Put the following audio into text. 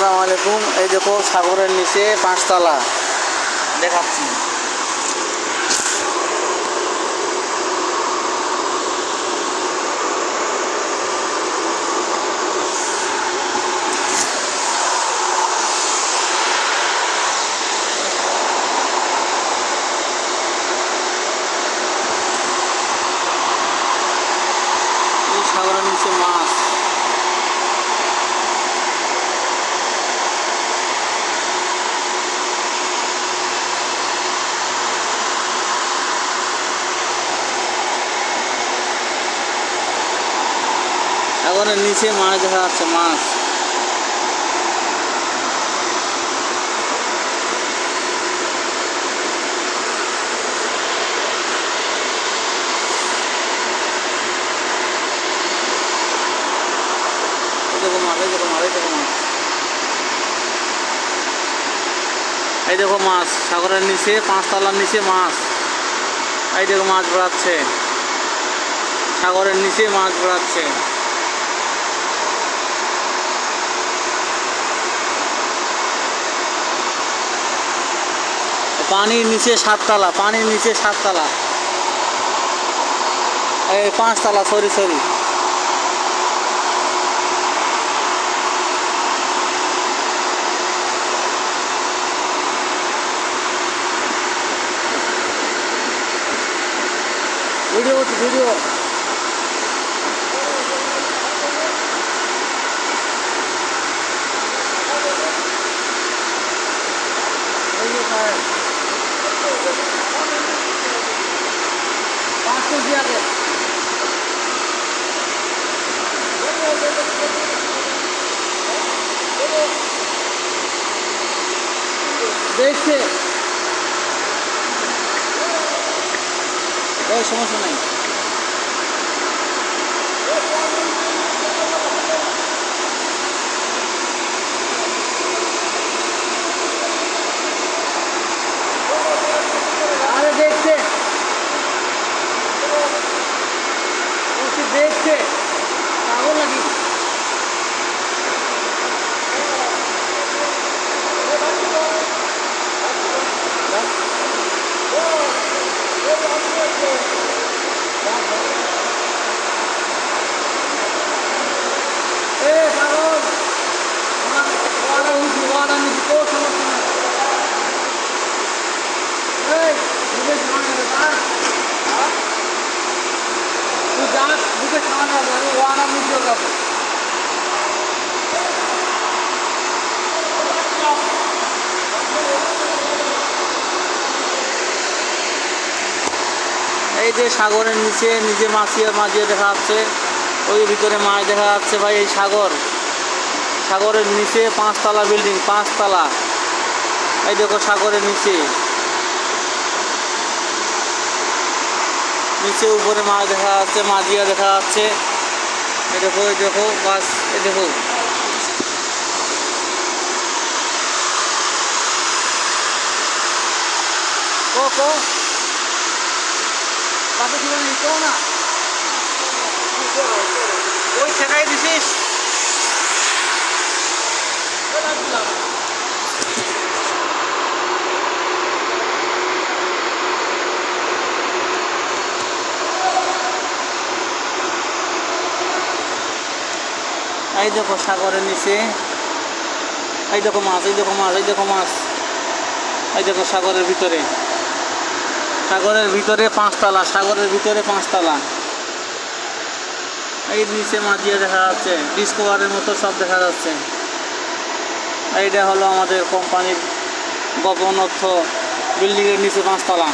আসসালামু আলাইকুম। এই দেখো সাগরের নিচে 5 তলা দেখাচ্ছি। এই সাগরের নিচে মাছ। সাগরের নিচে মাছ দেখা যাচ্ছে, মাছ। এই দেখো মাছ, সাগরের নিচে 5 তলার নিচে মাছ। এই দেখো মাছ বেড়াচ্ছে, সাগরের নিচে মাছ বেড়াচ্ছে। পানির নিচে 7 তলা, পানির নিচে 7 তলা, এই 5 তলা, সরি। ভিডিও দেখছে, ওই সমস্যা নাই। আরে দেখছে পাগল নাকি? এই যে সাগরের নিচে নিজে মাঝিয়ে দেখা যাচ্ছে, ওই ভিতরে মাছ দেখা যাচ্ছে। ভাই এই সাগরের নিচে 5 তলা বিল্ডিং, 5 তলা। এই দেখো সাগরের নিচে উপরে মাছ দেখা যাচ্ছে, মাঝিয়া দেখা যাচ্ছে। এই দেখো মাছ, এই দেখো না ওই ঠেকাই দিছিস। এই দেখো সাগরের নিচে, এই দেখো মাছ। এই দেখো সাগরের ভিতরে 5 তলা, সাগরের ভিতরে 5 তলা। এই নিচে মাঝিয়ে দেখা যাচ্ছে, ডিসকভারের মতো সব দেখা যাচ্ছে। এইটা হলো আমাদের কোম্পানির গোপন তথ্য, বিল্ডিংয়ের নিচে 5 তলা।